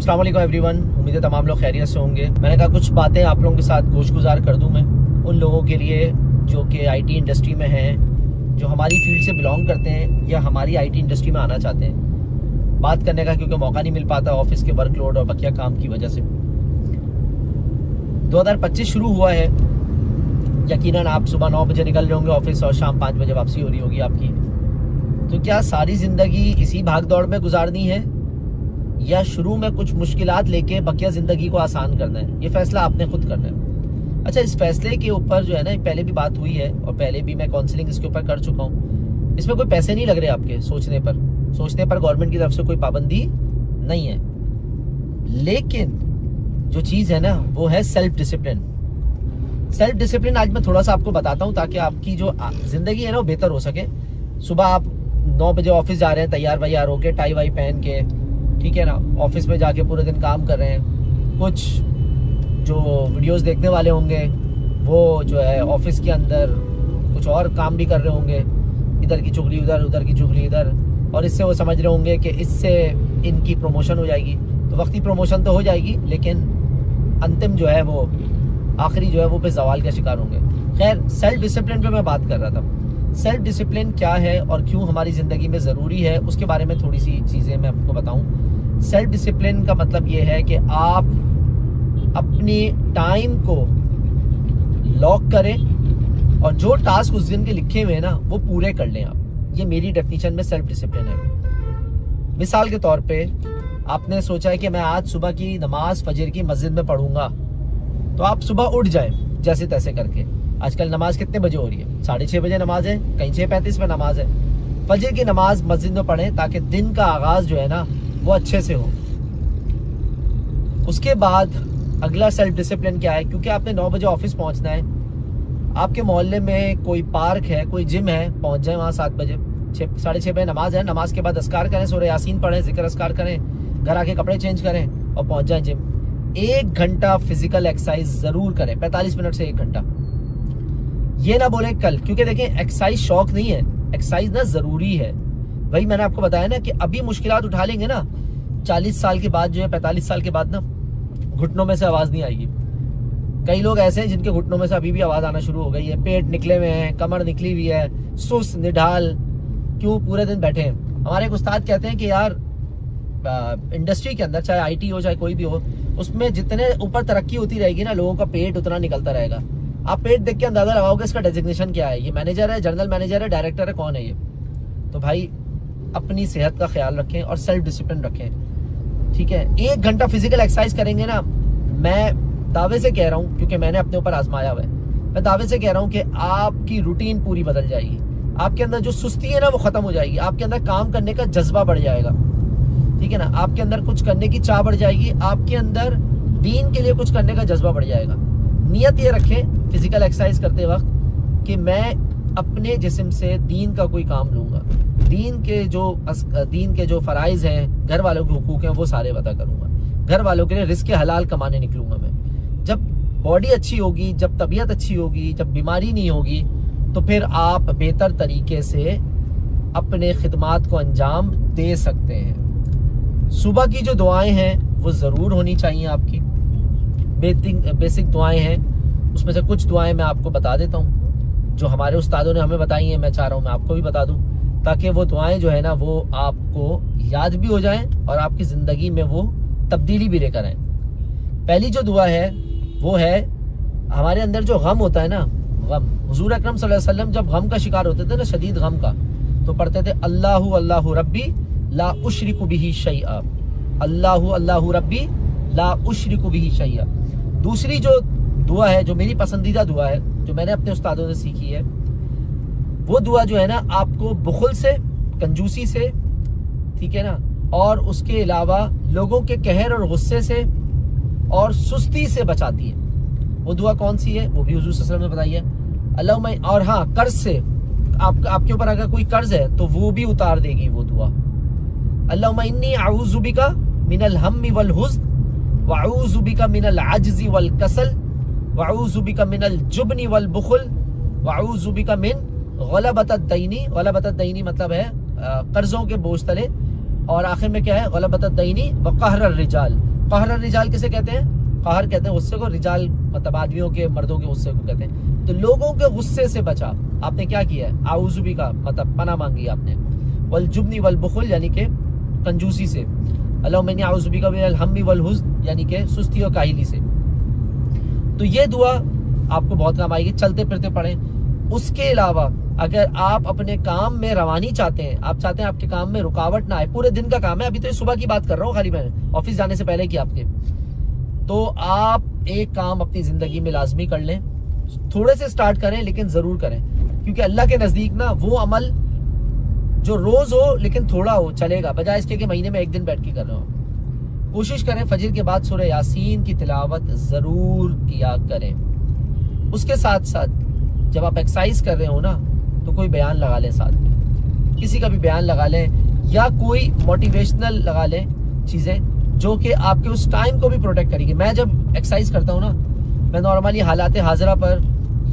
السلام علیکم every one, امید ہے تمام لوگ خیریت سے ہوں گے۔ میں نے کہا کچھ باتیں آپ لوگوں کے ساتھ گوش گزار کر دوں میں ان لوگوں کے لیے جو کہ آئی ٹی انڈسٹری میں ہیں، جو ہماری فیلڈ سے بلانگ کرتے ہیں یا ہماری آئی ٹی انڈسٹری میں آنا چاہتے ہیں، بات کرنے کا کیونکہ موقع نہیں مل پاتا آفس کے ورک لوڈ اور بقیہ کام کی وجہ سے۔ 2025 شروع ہوا ہے، یقیناً آپ صبح 9 بجے نکل رہے ہوں گے آفس اور شام 5 بجے واپسی ہو رہی ہوگی آپ کی۔ تو کیا ساری زندگی اسی بھاگ دوڑ میں گزارنی ہے یا شروع میں کچھ مشکلات لے کے بقیہ زندگی کو آسان کرنا ہے؟ یہ فیصلہ آپ نے خود کرنا ہے۔ اچھا، اس فیصلے کے اوپر جو ہے نا، پہلے بھی بات ہوئی ہے اور پہلے بھی میں کاؤنسلنگ اس کے اوپر کر چکا ہوں۔ اس میں کوئی پیسے نہیں لگ رہے آپ کے سوچنے پر گورنمنٹ کی طرف سے کوئی پابندی نہیں ہے، لیکن جو چیز ہے نا وہ ہے سیلف ڈسپلن۔ سیلف ڈسپلن آج میں تھوڑا سا آپ کو بتاتا ہوں تاکہ آپ کی جو زندگی ہے نا وہ بہتر ہو سکے۔ صبح آپ 9 بجے آفس جا رہے ہیں تیار ویار ہو کے، ٹائی وائی پہن کے، ٹھیک ہے نا، آفس میں جا کے پورے دن کام کر رہے ہیں۔ کچھ جو ویڈیوز دیکھنے والے ہوں گے وہ جو ہے آفس کے اندر کچھ اور کام بھی کر رہے ہوں گے، ادھر کی چغلی ادھر، ادھر کی چغلی ادھر، اور اس سے وہ سمجھ رہے ہوں گے کہ اس سے ان کی پروموشن ہو جائے گی۔ تو وقتی پروموشن تو ہو جائے گی، لیکن انتم جو ہے وہ آخری جو ہے وہ پہ زوال کا شکار ہوں گے۔ خیر، سیلف ڈسپلن پہ میں بات کر رہا تھا۔ سیلف ڈسپلن کیا ہے اور کیوں ہماری زندگی میں ضروری ہے، اس کے بارے میں تھوڑی سی چیزیں میں آپ کو بتاؤں۔ سیلف ڈسپلن کا مطلب یہ ہے کہ آپ اپنی ٹائم کو لاک کریں اور جو ٹاسک اس دن کے لکھے ہوئے ہیں نا وہ پورے کر لیں آپ۔ یہ میری ڈیفینیشن میں سیلف ڈسپلن ہے۔ مثال کے طور پہ آپ نے سوچا ہے کہ میں آج صبح کی نماز فجر کی مسجد میں پڑھوں گا، تو آپ صبح اٹھ جائیں جیسے تیسے کر کے۔ آج کل نماز کتنے بجے ہو رہی ہے؟ 6:30 بجے نماز ہے، کہیں 6:35 میں نماز ہے۔ فجر کی نماز مسجد میں پڑھیں تاکہ دن کا آغاز جو ہے نا وہ اچھے سے ہو۔ اس کے بعد اگلا سیلف ڈسپلن کیا ہے؟ کیونکہ آپ نے 9 بجے آفس پہنچنا ہے، آپ کے محلے میں کوئی پارک ہے، کوئی جم ہے، پہنچ جائیں وہاں 7 بجے۔ 6:30 بجے نماز ہے، نماز کے بعد اذکار کریں، سورہ یاسین پڑھیں، ذکر اذکار کریں، گھر آ کے کپڑے چینج کریں اور پہنچ جائیں جم۔ 1 گھنٹہ فزیکل ایکسرسائز ضرور کریں، 45 منٹ سے 1 گھنٹہ۔ یہ نہ بولیں کل، کیونکہ دیکھیں ایکسرسائز شوق نہیں ہے، ایکسرسائز نا ضروری ہے۔ وہی میں نے آپ کو بتایا نا کہ ابھی مشکلات اٹھا لیں گے نا، 40 سال کے بعد جو ہے 45 سال کے بعد نا گھٹنوں میں سے آواز نہیں آئے گی۔ کئی لوگ ایسے ہیں جن کے گھٹنوں میں سے ابھی بھی آواز آنا شروع ہو گئی ہے، پیٹ نکلے ہوئے ہیں، کمر نکلی ہوئی ہے، سست نڈھال، کیوں؟ پورے دن بیٹھے ہیں۔ ہمارے ایک استاد کہتے ہیں کہ یار انڈسٹری کے اندر چاہے آئی ٹی ہو چاہے کوئی بھی ہو، اس میں جتنے اوپر ترقی ہوتی رہے گی نا لوگوں کا پیٹ اتنا نکلتا رہے گا۔ آپ پیٹ دیکھ کے اندازہ لگاؤ گے اس کا ڈیزگنیشن کیا ہے، یہ مینیجر ہے، جنرل مینیجر ہے، ڈائریکٹر ہے، کون ہے یہ؟ تو بھائی اپنی صحت کا خیال رکھیں اور سیلف ڈسپلن رکھیں، ٹھیک ہے؟ 1 گھنٹہ فزیکل ایکسرسائز کریں گے نا، میں دعوے سے کہہ رہا ہوں کیونکہ میں نے اپنے اوپر آزمایا ہوا ہے، میں دعوے سے کہہ رہا ہوں کہ آپ کی روٹین پوری بدل جائے گی۔ آپ کے اندر جو سستی ہے نا وہ ختم ہو جائے گی، آپ کے اندر کام کرنے کا جذبہ بڑھ جائے گا، ٹھیک ہے نا، آپ کے اندر کچھ کرنے کی چاہ بڑھ جائے گی، آپ کے اندر دین کے لیے کچھ کرنے کا جذبہ بڑھ جائے گا۔ نیت یہ رکھیں فزیکل ایکسرسائز کرتے وقت کہ میں اپنے جسم سے دین کا کوئی کام لوں گا، دین کے جو فرائض ہیں، گھر والوں کے حقوق ہیں، وہ سارے ادا کروں گا، گھر والوں کے لیے رزق حلال کمانے نکلوں گا میں۔ جب باڈی اچھی ہوگی، جب طبیعت اچھی ہوگی، جب بیماری نہیں ہوگی، تو پھر آپ بہتر طریقے سے اپنے خدمات کو انجام دے سکتے ہیں۔ صبح کی جو دعائیں ہیں وہ ضرور ہونی چاہیے آپ کی، بیسک دعائیں ہیں، اس میں سے کچھ دعائیں میں آپ کو بتا دیتا ہوں جو ہمارے استادوں نے ہمیں بتائی ہیں، میں چاہ رہا ہوں میں آپ کو بھی بتا دوں تاکہ وہ دعائیں جو ہے نا وہ آپ کو یاد بھی ہو جائیں اور آپ کی زندگی میں وہ تبدیلی بھی لے کر آئیں۔ پہلی جو دعا ہے وہ ہے، ہمارے اندر جو غم ہوتا ہے نا، غم، حضور اکرم صلی اللہ علیہ وسلم جب غم کا شکار ہوتے تھے نا، شدید غم کا، تو پڑھتے تھے اللہ اللہ ربی لا اشرک بہ شیئا، اللہ اللہ ربی لا اشرک بہ شیئا۔ دوسری جو دعا ہے، جو میری پسندیدہ دعا ہے، جو میں نے اپنے استادوں سے سیکھی ہے، وہ دعا جو ہے نا آپ کو بخل سے، کنجوسی سے، ٹھیک ہے نا، اور اس کے علاوہ لوگوں کے قہر اور غصے سے اور سستی سے بچاتی ہے۔ وہ دعا کون سی ہے؟ وہ بھی حضور صلی اللہ علیہ وسلم نے بتائی ہے۔ اللہم، اور ہاں قرض سے، آپ کے اوپر اگر کوئی قرض ہے تو وہ بھی اتار دے گی وہ دعا۔ اللہم انی اعوذ بک من الہم والحزن واعوذ بک من العجز والکسل واعوذ بک من الجبن والبخل واعوذ بک من غلبۃ الدین۔ غلبۃ الدین مطلب ہے قرضوں کے بوجھ تلے اور آخر میں کیا ہے غلبۃ الدینی وقہر الرجال. قہر الرجال کسے کہتے ہیں؟ قہر کہتے ہیں غصے کو، رجال مطلب آدمیوں کے مردوں کے غصے کو کہتے ہیں. تو لوگوں کے غصے سے بچا. آپ نے کیا کیا ہے؟ اعوذ بک کا مطلب پناہ مانگی آپ نے. والجبن والبخل یعنی کہ کنجوسی سے. اللہم انی اعوذ بک من الہم والحزن یعنی کہ سستی اور کاہلی سے. تو یہ دعا آپ کو بہت کام آئے گی، چلتے پھرتے پڑھیں. اس کے علاوہ اگر آپ اپنے کام میں روانی چاہتے ہیں، آپ چاہتے ہیں آپ کے کام میں رکاوٹ نہ آئے، پورے دن کا کام ہے، ابھی تو یہ صبح کی بات کر رہا ہوں خالی، میں آفس جانے سے پہلے کی آپ کے، تو آپ ایک کام اپنی زندگی میں لازمی کر لیں. تھوڑے سے سٹارٹ کریں لیکن ضرور کریں، کیونکہ اللہ کے نزدیک نا وہ عمل جو روز ہو لیکن تھوڑا ہو چلے گا، بجائے اس کے کہ مہینے میں ایک دن بیٹھ کے کر رہے ہو. کوشش کریں فجر کے بعد سورہ یاسین کی تلاوت ضرور کیا کریں. اس کے ساتھ ساتھ جب آپ ایکسرسائز کر رہے ہو نا تو کوئی بیان لگا لیں ساتھ میں، کسی کا بھی بیان لگا لیں یا کوئی موٹیویشنل لگا لیں چیزیں جو کہ آپ کے اس ٹائم کو بھی پروٹیکٹ کرے گی. میں جب ایکسرسائز کرتا ہوں نا، میں نارملی حالات حاضرہ پر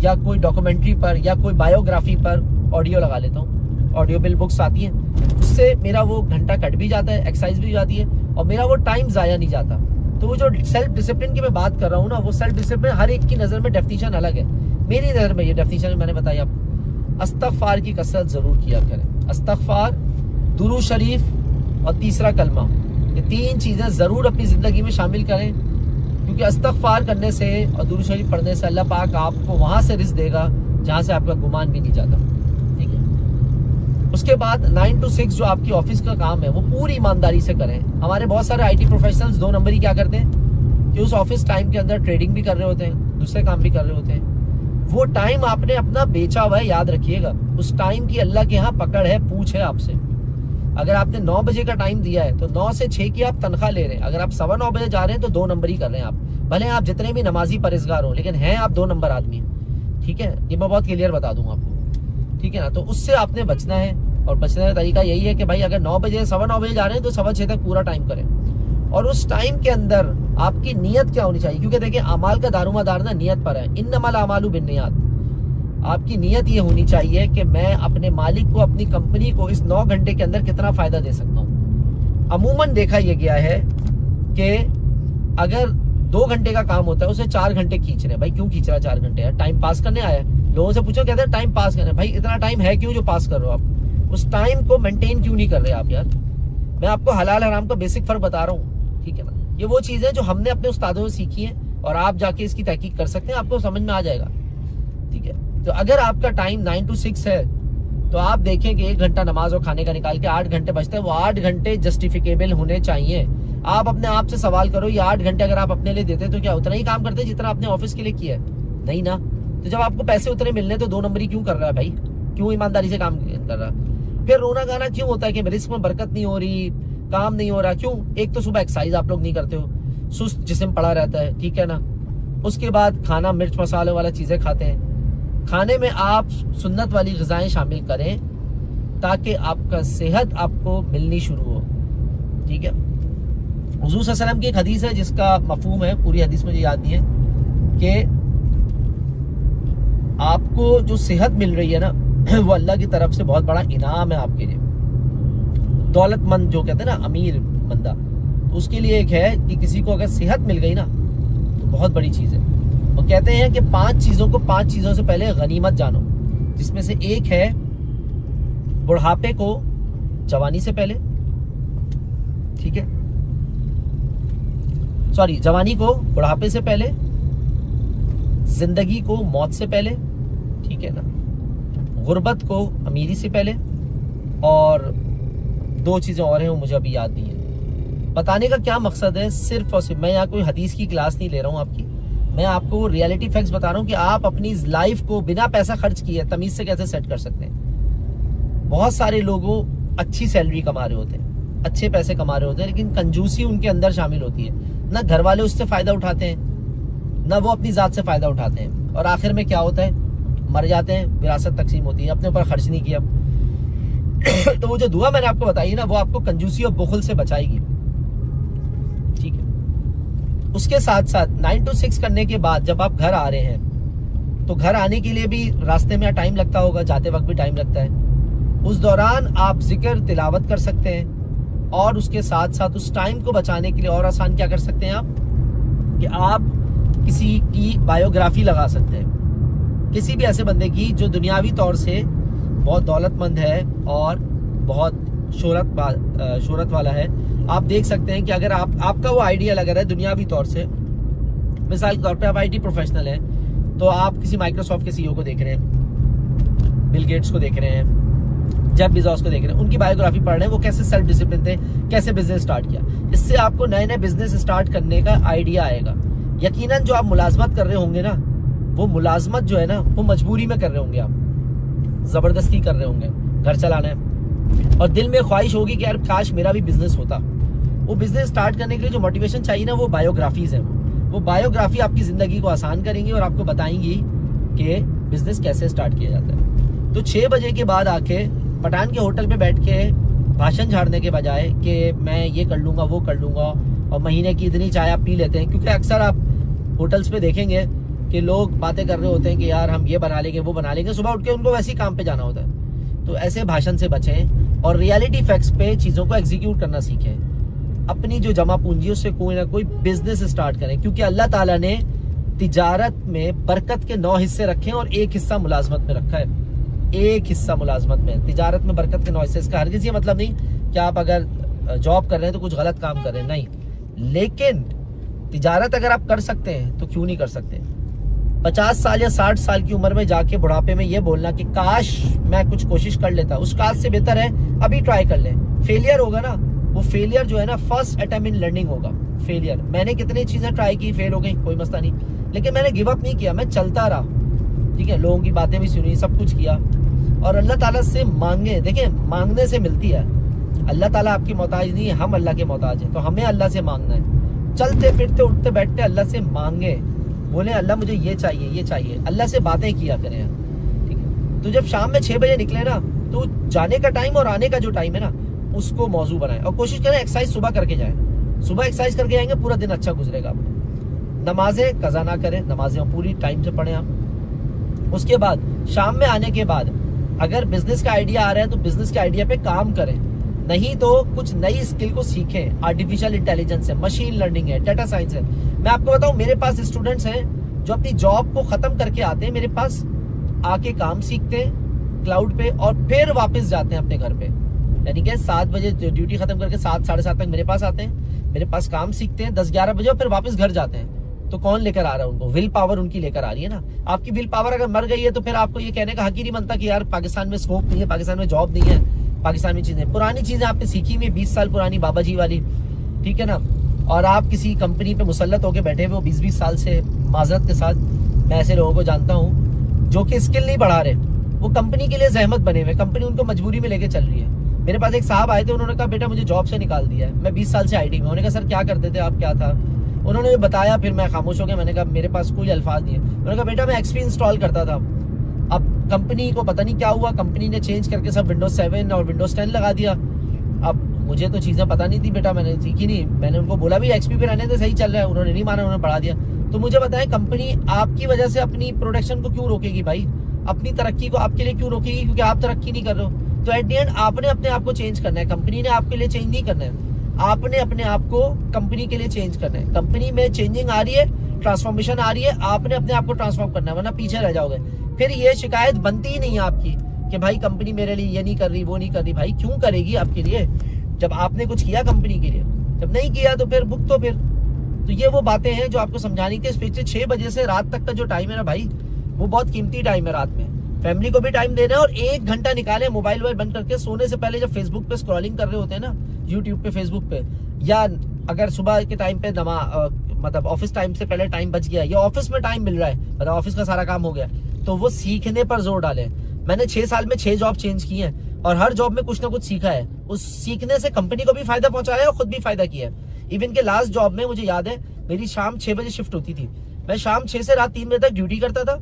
یا کوئی ڈاکومنٹری پر یا کوئی بایوگرافی پر آڈیو لگا لیتا ہوں. آڈیو بل بکس آتی ہیں، اس سے میرا وہ گھنٹہ کٹ بھی جاتا ہے، ایکسرسائز بھی ہو جاتی ہے اور میرا وہ ٹائم ضائع نہیں جاتا. تو وہ جو سیلف ڈسپلن کی میں بات کر رہا ہوں نا، وہ سیلف ڈسپلن ہر ایک کی نظر میں ڈیفینیشن الگ ہے. میری نظر میں یہ ڈیفینیشن میں نے بتائی آپ کو. استغفار کی کثرت ضرور کیا کریں. استغفار، درود شریف اور تیسرا کلمہ، یہ تین چیزیں ضرور اپنی زندگی میں شامل کریں، کیونکہ استغفار کرنے سے اور درود شریف پڑھنے سے اللہ پاک آپ کو وہاں سے رزق دے گا جہاں سے آپ کا گمان بھی نہیں جاتا. ٹھیک ہے. اس کے بعد 9 to 6 جو آپ کی آفس کا کام ہے وہ پوری ایمانداری سے کریں. ہمارے بہت سارے آئی ٹی پروفیشنلز 2 نمبر ہی کیا کرتے ہیں کہ اس آفس ٹائم کے اندر ٹریڈنگ بھی کر رہے ہوتے ہیں، دوسرے کام بھی کر رہے ہوتے ہیں. وہ ٹائم آپ نے اپنا بیچا ہوا ہے، یاد رکھیے گا. اس ٹائم کی اللہ کے ہاں پکڑ ہے، پوچھ ہے آپ سے. اگر آپ نے 9 بجے کا ٹائم دیا ہے تو 9 سے 6 کی آپ تنخواہ لے رہے ہیں. اگر آپ 9:15 بجے جا رہے ہیں تو 2 نمبر ہی کر رہے ہیں آپ. بھلے آپ جتنے بھی نمازی پرہیزگار ہوں لیکن ہیں آپ 2 نمبر آدمی ہیں. ٹھیک ہے، یہ میں بہت کلیئر بتا دوں آپ کو. ٹھیک ہے نا. تو اس سے آپ نے بچنا ہے، اور بچنے کا طریقہ یہی ہے کہ بھائی اگر 9 بجے 9:15 بجے جا رہے ہیں تو 6:15 تک پورا ٹائم کریں. اور اس ٹائم کے اندر آپ کی نیت کیا ہونی چاہیے؟ کیونکہ دیکھیں اعمال کا دارومدار نا نیت پر ہے. انما الاعمال بالنیات. آپ کی نیت یہ ہونی چاہیے کہ میں اپنے مالک کو، اپنی کمپنی کو اس 9 گھنٹے کے اندر کتنا فائدہ دے سکتا ہوں. عموماً دیکھا یہ گیا ہے کہ اگر 2 گھنٹے کا کام ہوتا ہے اسے 4 گھنٹے کھینچ رہے ہیں. بھائی کیوں کھینچ رہا ہے 4 گھنٹے؟ ہے ٹائم پاس کرنے آیا ہے. لوگوں سے پوچھو کہتے ہیں ٹائم پاس کرنے. بھائی اتنا ٹائم ہے کیوں جو پاس کر رہے ہو آپ؟ اس ٹائم کو مینٹین کیوں نہیں کر رہے آپ یار؟ میں آپ کو حلال حرام کا بیسک فرق بتا رہا ہوں. ٹھیک ہے نا. یہ وہ چیزیں جو ہم نے اپنے استادوں سے سیکھی ہیں اور آپ جا کے اس کی تحقیق کر سکتے ہیں، آپ کو سمجھ میں آ جائے گا. ٹھیک ہے. تو اگر آپ کا ٹائم 9 to 6 ہے تو آپ دیکھیں کہ 1 گھنٹہ نماز اور کھانے کا نکال کے 8 گھنٹے بچتے ہیں. وہ 8 گھنٹے جسٹیفیکیبل ہونے چاہیے. آپ اپنے آپ سے سوال کرو، یہ 8 گھنٹے اگر آپ اپنے لیے دیتے تو کیا اتنا ہی کام کرتے جتنا آپ نے آفس کے لیے کیا ہے؟ نہیں نا. تو جب آپ کو پیسے اتنے ملنے تو 2 نمبر ہی کیوں کر رہا ہے بھائی؟ کیوں ایمانداری سے کام کر رہا ہے؟ پھر رونا گانا کیوں ہوتا ہے کہ رزق میں برکت نہیں ہو رہی، کام نہیں ہو رہا؟ کیوں؟ ایک تو صبح ایکسرسائز آپ لوگ نہیں کرتے ہو، سست جسم پڑا رہتا ہے. ٹھیک ہے نا. اس کے بعد کھانا مرچ مسالے والا چیزیں کھاتے ہیں. کھانے میں آپ سنت والی غذائیں شامل کریں تاکہ آپ کا صحت آپ کو ملنی شروع ہو. ٹھیک ہے. حضور صلی اللہ علیہ وسلم کی ایک حدیث ہے جس کا مفہوم ہے، پوری حدیث مجھے یاد نہیں ہے، کہ آپ کو جو صحت مل رہی ہے نا وہ اللہ کی طرف سے بہت بڑا انعام ہے آپ کے لیے. دولت مند جو کہتے ہیں نا امیر بندہ، تو اس کے لیے ایک ہے کہ کسی کو اگر صحت مل گئی نا تو بہت بڑی چیز ہے. اور کہتے ہیں کہ 5 چیزوں سے پہلے غنیمت جانو، جس میں سے ایک ہے بڑھاپے کو جوانی سے پہلے. ٹھیک ہے. جوانی کو بڑھاپے سے پہلے، زندگی کو موت سے پہلے. ٹھیک ہے نا. غربت کو امیری سے پہلے، اور 2 چیزیں اور ہیں وہ مجھے ابھی یاد نہیں ہے. بتانے کا کیا مقصد ہے؟ صرف اور صرف میں یہاں کوئی حدیث کی کلاس نہیں لے رہا ہوں آپ کی، میں آپ کو ریئلٹی فیکٹس بتا رہا ہوں کہ آپ اپنی لائف کو بنا پیسہ خرچ کیے تمیز سے کیسے سیٹ کر سکتے ہیں. بہت سارے لوگوں اچھی سیلری کما رہے ہوتے ہیں، اچھے پیسے کما رہے ہوتے ہیں، لیکن کنجوسی ان کے اندر شامل ہوتی ہے. نہ گھر والے اس سے فائدہ اٹھاتے ہیں، نہ وہ اپنی ذات سے فائدہ اٹھاتے ہیں، اور آخر میں کیا ہوتا ہے؟ مر جاتے ہیں، وراثت تقسیم ہوتی ہے، اپنے اوپر خرچ نہیں کیا. تو وہ جو دعا میں نے آپ کو بتائی نا وہ آپ کو کنجوسی اور بخل سے بچائے گی. ٹھیک ہے. اس کے ساتھ ساتھ 9 to 6 کرنے کے بعد جب آپ گھر آ رہے ہیں تو گھر آنے کے لیے بھی راستے میں ٹائم لگتا ہوگا، جاتے وقت بھی ٹائم لگتا ہے. اس دوران آپ ذکر تلاوت کر سکتے ہیں. اور اس کے ساتھ ساتھ اس ٹائم کو بچانے کے لیے اور آسان کیا کر سکتے ہیں آپ کہ آپ کسی کی بایوگرافی لگا سکتے ہیں، کسی بھی ایسے بندے کی جو دنیاوی طور سے بہت دولت مند ہے اور بہت شہرت والا ہے. آپ دیکھ سکتے ہیں کہ اگر آپ کا وہ آئیڈیل اگر ہے دنیاوی طور سے، مثال کے طور پہ آپ آئی ٹی پروفیشنل ہیں تو آپ کسی مائکروسافٹ کے سی او کو دیکھ رہے ہیں، بل گیٹس کو دیکھ رہے ہیں، جیف بیزوس کو دیکھ رہے ہیں، ان کی بایوگرافی پڑھ رہے ہیں، وہ کیسے سیلف ڈسپلن تھے، کیسے بزنس سٹارٹ کیا. اس سے آپ کو نئے بزنس سٹارٹ کرنے کا آئیڈیا آئے گا. یقیناً جو آپ ملازمت کر رہے ہوں گے نا، وہ ملازمت جو ہے نا وہ مجبوری میں کر رہے ہوں گے، آپ زبردستی کر رہے ہوں گے، گھر چلانا ہے، اور دل میں خواہش ہوگی کہ یار کاش میرا بھی بزنس ہوتا. وہ بزنس سٹارٹ کرنے کے لیے جو موٹیویشن چاہیے نا، وہ بایوگرافیز ہیں. وہ بایوگرافی آپ کی زندگی کو آسان کریں گی اور آپ کو بتائیں گی کہ بزنس کیسے سٹارٹ کیا جاتا ہے. تو 6 بجے کے بعد آ کے پٹھان کے ہوٹل پہ بیٹھ کے بھاشن جھاڑنے کے بجائے کہ میں یہ کر لوں گا وہ کر لوں گا، اور مہینے کی اتنی چائے آپ پی لیتے ہیں، کیونکہ اکثر آپ ہوٹلس پہ دیکھیں گے کہ لوگ باتیں کر رہے ہوتے ہیں کہ یار ہم یہ بنا لیں گے وہ بنا لیں گے، صبح اٹھ کے ان کو ویسے ہی کام پہ جانا ہوتا ہے. تو ایسے بھاشن سے بچیں اور ریالٹی فیکٹس پہ چیزوں کو ایگزیکیوٹ کرنا سیکھیں. اپنی جو جمع پونجی اس سے کوئی نہ کوئی بزنس سٹارٹ کریں، کیونکہ اللہ تعالیٰ نے تجارت میں برکت کے 9 حصے رکھے ہیں اور 1 حصہ ملازمت میں رکھا ہے. 1 حصہ ملازمت میں، تجارت میں برکت کے 9 حصے. اس کا ہرگز یہ مطلب نہیں کہ آپ اگر جاب کر رہے ہیں تو کچھ غلط کام کر رہے ہیں، نہیں. لیکن تجارت اگر آپ کر سکتے ہیں تو کیوں نہیں کر سکتے. 50 سال یا 60 سال کی عمر میں جا کے بڑھاپے میں یہ بولنا کہ کاش میں کچھ کوشش کر لیتا، اس کاش سے بہتر ہے ابھی ٹرائی کر لیں. فیلئر ہوگا نا، وہ فیلئر جو ہے نا فرسٹ اٹیمپٹ ان لرننگ ہوگا. فیلئر، میں نے کتنی چیزیں ٹرائی کی، فیل ہو گئی، کوئی مسئلہ نہیں، لیکن میں نے گیو اپ نہیں کیا، میں چلتا رہا. ٹھیک ہے، لوگوں کی باتیں بھی سنی، سب کچھ کیا. اور اللہ تعالیٰ سے مانگیں. دیکھیں مانگنے سے ملتی ہے. اللہ تعالیٰ آپ کی محتاج نہیں ہے، ہم اللہ کے محتاج ہیں. تو ہمیں اللہ سے مانگنا ہے. چلتے پھرتے اٹھتے بیٹھتے اللہ سے مانگیں، بولیں اللہ مجھے یہ چاہیے یہ چاہیے. اللہ سے باتیں کیا کریں. ٹھیک ہے، تو جب شام میں 6 بجے نکلے نا، تو جانے کا ٹائم اور آنے کا جو ٹائم ہے نا اس کو موضوع بنائیں، اور کوشش کریں ایکسرسائز صبح کر کے جائیں. صبح ایکسرسائز کر کے جائیں گے پورا دن اچھا گزرے گا. نمازیں قضا نہ کریں، نمازیں پوری ٹائم سے پڑھیں آپ. اس کے بعد شام میں آنے کے بعد اگر بزنس کا آئیڈیا آ رہا ہے تو بزنس کے آئیڈیا پہ کام کریں، نہیں تو کچھ نئی اسکل کو سیکھیں. آرٹیفیشل انٹیلیجنس ہے، مشین لرننگ ہے، ڈیٹا سائنس ہے. میں آپ کو بتاؤں، میرے پاس اسٹوڈنٹس ہیں جو اپنی جاب کو ختم کر کے آتے ہیں میرے پاس، آ کے کام سیکھتے ہیں کلاؤڈ پہ اور پھر واپس جاتے ہیں اپنے گھر پہ. یعنی کہ 7 بجے ڈیوٹی ختم کر کے 7 ساڑھے 7 تک میرے پاس آتے ہیں، میرے پاس کام سیکھتے ہیں 10-11 بجے اور پھر واپس گھر جاتے ہیں. تو کون لے کر آ رہا ہے ان کو؟ ول پاور ان کی لے کر آ رہی ہے نا. آپ کی ول پاور اگر مر گئی ہے تو پھر آپ کو یہ کہنے کا حق ہی نہیں بنتا کہ یار پاکستان میں اسکوپ نہیں ہے، پاکستان میں جاب نہیں ہے، پاکستان میں چیزیں پرانی چیزیں آپ نے سیکھی ہوئی 20 سال پرانی بابا جی والی. ٹھیک ہے نا، اور آپ کسی کمپنی پہ مسلط ہو کے بیٹھے ہوئے 20 سال سے. معذرت کے ساتھ میں ایسے لوگوں کو جانتا ہوں جو کہ اسکل نہیں بڑھا رہے، وہ کمپنی کے لیے زحمت بنے ہوئے، کمپنی ان کو مجبوری میں لے کے چل رہی ہے. میرے پاس ایک صاحب آئے تھے، انہوں نے کہا بیٹا مجھے جاب سے نکال دیا ہے، میں 20 سال سے آئی ٹی میں. انہوں نے کہا سر کیا کرتے تھے آپ، کیا تھا؟ انہوں نے بتایا، پھر میں خاموش ہو گیا. میں نے کہا میرے پاس کوئی الفاظ نہیں ہے. انہوں نے کہا بیٹا میں ایکس پی انسٹال کرتا تھا، اب کمپنی کو پتہ نہیں کیا ہوا، کمپنی نے چینج کر کے سب ونڈوز 7 اور ونڈوز 10 لگا دیا. اب مجھے تو چیزیں پتہ نہیں تھی بیٹا، میں نے سیکھی نہیں. میں نے ان کو بولا بھی ایکس پی پہ رہنے سے صحیح چل رہا ہے، انہوں نے نہیں مانا، انہوں نے بڑھا دیا. تو مجھے بتائیں کمپنی آپ کی وجہ سے اپنی پروڈکشن کو کیوں روکے گی بھائی؟ اپنی ترقی کو آپ کے لیے کیوں روکے گی؟ کیونکہ آپ ترقی نہیں کر رہے ہو. تو ایٹ دی اینڈ آپ نے اپنے آپ کو چینج کرنا ہے، کمپنی نے آپ کے لیے چینج نہیں کرنا ہے. آپ نے اپنے آپ کو کمپنی کے لیے چینج کرنا ہے. کمپنی میں چینجنگ آ رہی ہے، ٹرانسفارمیشن آ رہی ہے، آپ نے اپنے آپ کو ٹرانسفارم کرنا ہے، ورنہ پیچھے رہ جاؤ گے. پھر یہ شکایت بنتی ہی نہیں ہے آپ کی کہ بھائی کمپنی میرے لیے یہ نہیں کر رہی وہ نہیں کر رہی. بھائی کیوں کرے گی آپ کے لیے جب آپ نے کچھ کیا کمپنی کے لیے؟ جب نہیں کیا تو پھر بک. تو یہ وہ باتیں ہیں جو آپ کو سمجھانی کہ اسپیشلی 6 بجے سے رات تک کا جو ٹائم ہے نا بھائی، وہ بہت قیمتی ٹائم ہے. رات میں فیملی کو بھی ٹائم دینا ہے اور 1 گھنٹہ نکالیں موبائل بند کر کے. سونے سے پہلے جب فیس بک پہ اسکرولنگ کر رہے ہوتے ہیں نا، یوٹیوب پہ، فیس بک پہ، یا اگر صبح کے ٹائم پہ مطلب آفس ٹائم سے پہلے ٹائم بچ گیا یا آفس میں ٹائم مل رہا ہے، مطلب آفس کا سارا کام ہو گیا، تو وہ سیکھنے پر زور ڈالیں. میں نے 6 سال میں 6 جاب چینج کی ہیں اور ہر جاب میں کچھ نہ کچھ سیکھا ہے. اس سیکھنے سے کمپنی کو بھی فائدہ پہنچایا اور خود بھی فائدہ کیا ہے. ایون کہ لاسٹ جاب میں مجھے یاد ہے میری شام 6 بجے شفٹ ہوتی تھی، میں شام 6 سے رات 3 بجے تک ڈیوٹی کرتا تھا،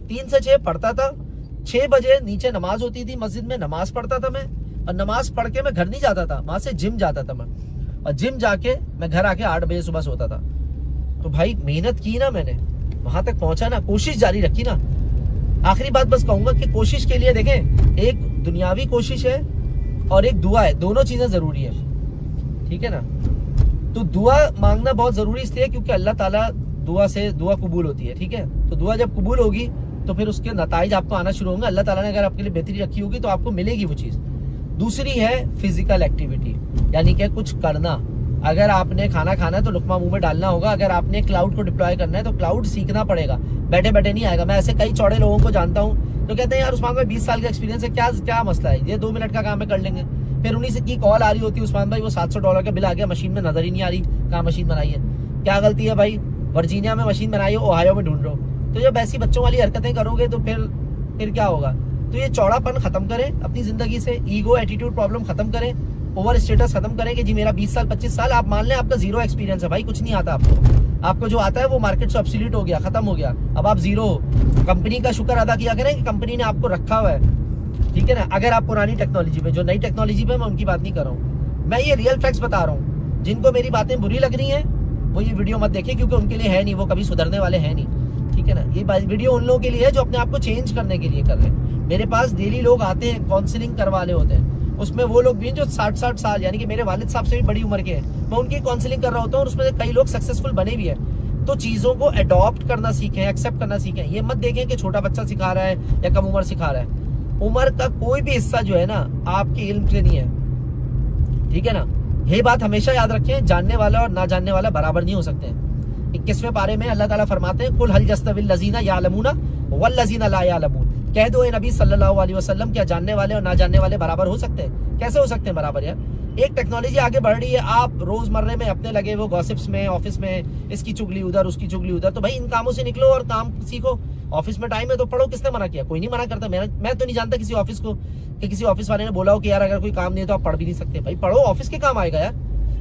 3 سے 6 پڑھتا تھا، 6 بجے نیچے نماز ہوتی تھی مسجد میں، نماز پڑھتا تھا میں، اور نماز پڑھ کے میں گھر نہیں جاتا تھا، وہاں سے جم جاتا تھا میں، اور جم جا کے میں گھر آ کے 8 بجے صبح سوتا تھا. تو بھائی محنت کی نا، میں نے وہاں تک پہنچا نا، کوشش جاری رکھی نا. آخری بات بس کہوں گا کہ کوشش کے لیے دیکھیں، ایک دنیاوی کوشش ہے اور ایک دعا ہے، دونوں چیزیں ضروری ہے. ٹھیک ہے نا. تو دعا مانگنا بہت ضروری اس لیے کیونکہ اللہ تعالیٰ دعا قبول ہوتی ہے. ٹھیک ہے, تو دعا جب قبول ہوگی تو پھر اس کے نتائج آپ کو آنا شروع ہوں گے. اللہ تعالیٰ نے اگر آپ کے لیے بہتری رکھی ہوگی تو آپ کو ملے گی وہ چیز. دوسری ہے فزیکل ایکٹیویٹی, یعنی کہ کچھ کرنا. اگر آپ نے کھانا کھانا ہے تو لقمہ منہ میں ڈالنا ہوگا. اگر آپ نے کلاؤڈ کو ڈپلوائے کرنا ہے تو کلاؤڈ سیکھنا پڑے گا, بیٹھے بیٹھے نہیں آئے گا. میں ایسے کئی چوڑے لوگوں کو جانتا ہوں جو کہتے ہیں یار عثمان بھائی 20 سال کا ایکسپیرینس ہے, کیا مسئلہ ہے, یہ 2 منٹ کا کام ہے کر لیں گے. پھر انہیں سے کی کال آ رہی ہوتی ہے, عثمان بھائی وہ $700 کا بل آ گیا, مشین میں نظر ہی نہیں آ رہی کہاں مشین بنائی ہے. کیا غلطی ہے بھائی, ورجینیا میں مشین بنائی ہے, اوہایو میں ڈھونڈ رہو. تو جب ایسی بچوں والی حرکتیں کرو گے تو پھر کیا ہوگا. تو یہ چوڑا پن ختم کریں اپنی زندگی سے, ایگو ایٹیٹیوڈ پرابلم ختم کریں, اوور اسٹیٹس ختم کریں کہ جی میرا 20 سال 25 سال. آپ مان لیں آپ کا 0 ایکسپیرینس ہے بھائی, کچھ نہیں آتا آپ کو. آپ کو جو آتا ہے وہ مارکیٹ سے ابسلیٹ ہو گیا, ختم ہو گیا, اب آپ 0 ہو. کمپنی کا شکر ادا کیا کریں کہ کمپنی نے آپ کو رکھا ہوا ہے. ٹھیک ہے نا. اگر آپ پرانی ٹیکنالوجی پہ, جو نئی ٹیکنالوجی پہ میں ان کی بات نہیں کر رہا ہوں, میں یہ ریئل فیکٹس بتا رہا ہوں. جن کو میری باتیں بری لگ رہی ہیں وہ یہ ویڈیو مت دیکھیں کیونکہ ان کے لیے ہے نہیں, وہ کبھی سدھرنے والے ہیں نہیں. ٹھیک ہے نا. یہ ویڈیو ان لوگوں کے لیے ہے جو اپنے آپ کو چینج کرنے کے لیے کر رہے ہیں. میرے پاس ڈیلی لوگ آتے ہیں کاؤنسلنگ کروالے ہوتے ہیں, اس میں وہ لوگ بھی ہیں جو 60 سال یعنی کہ میرے والد صاحب سے بھی بڑی عمر کے ہیں, میں ان کی کاؤنسلنگ کر رہا ہوتا ہوں اور اس میں کئی لوگ سکسیسفل بنے بھی ہیں. تو چیزوں کو اڈاپٹ کرنا سیکھیں, ایکسیپٹ کرنا سیکھیں. یہ مت دیکھیں کہ چھوٹا بچہ سکھا رہا ہے یا کم عمر سکھا رہا ہے. عمر کا کوئی بھی حصہ جو ہے نا آپ کے علم کے نہیں ہے. ٹھیک ہے نا. یہ بات ہمیشہ یاد رکھیں, جاننے والا اور نہ جاننے والا برابر نہیں ہو سکتے. 21ویں پارے میں اللہ تعالیٰ فرماتے ہیں قل هل يستوي الذين يعلمون والذين لا يعلمون. کہہ دو اے نبی صلی اللہ علیہ وسلم, کیا جاننے والے اور نہ جاننے والے برابر ہو سکتے ہیں؟ کیسے ہو سکتے ہیں برابر یار. ایک ٹیکنالوجی آگے بڑھ رہی ہے, آپ روز مرے میں اپنے لگے وہ گوسپس میں, آفس میں اس کی چگلی ادھر اس کی چگلی ادھر. تو بھائی ان کاموں سے نکلو اور کام سیکھو. آفس میں ٹائم ہے تو پڑھو. کس نے منع کیا؟ کوئی نہیں منع کرتا. میں تو نہیں جانتا کسی آفس کو کہ کسی آفس والے نے بولا ہو کہ یار اگر کوئی کام نہیں ہے تو آپ پڑھ بھی نہیں سکتے. بھائی پڑھو, آفس کے کام آئے گا یار.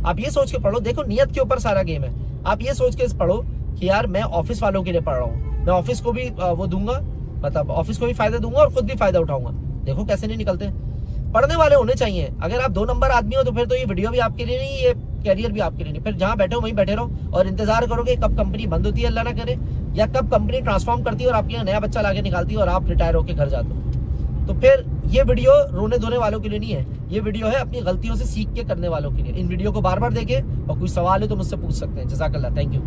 آپ یہ سوچ کے پڑھو, دیکھو نیت کے اوپر سارا گیم ہے. آپ یہ سوچ کے پڑھو کہ یار میں آفس والوں کے لیے پڑھ رہا ہوں, میں آفس کو بھی وہ دوں گا, مطلب آفس کو بھی فائدہ دوں گا اور خود بھی فائدہ اٹھاؤں گا. دیکھو کیسے نہیں نکلتے. پڑھنے والے ہونے چاہیے. اگر آپ 2 نمبر آدمی ہو تو پھر تو یہ ویڈیو بھی آپ کے لیے نہیں, یہ کیریئر بھی آپ کے لیے نہیں. پھر جہاں بیٹھے ہو وہیں بیٹھے رہو اور انتظار کرو کہ کب کمپنی بند ہوتی ہے, اللہ نہ کرے, یا کب کمپنی ٹرانسفارم کرتی ہے اور آپ کے یہاں نیا بچہ لا کے نکالتی ہے اور آپ ریٹائر ہو کے گھر جاتے ہو. تو پھر یہ ویڈیو رونے دھونے والوں کے لیے نہیں ہے, یہ ویڈیو ہے اپنی غلطیوں سے سیکھ کے کرنے والوں کے لیے. ان ویڈیو کو بار بار دیکھیں اور کوئی سوال ہے تو مجھ سے پوچھ سکتے ہیں. جزاک اللہ, تھینک یو.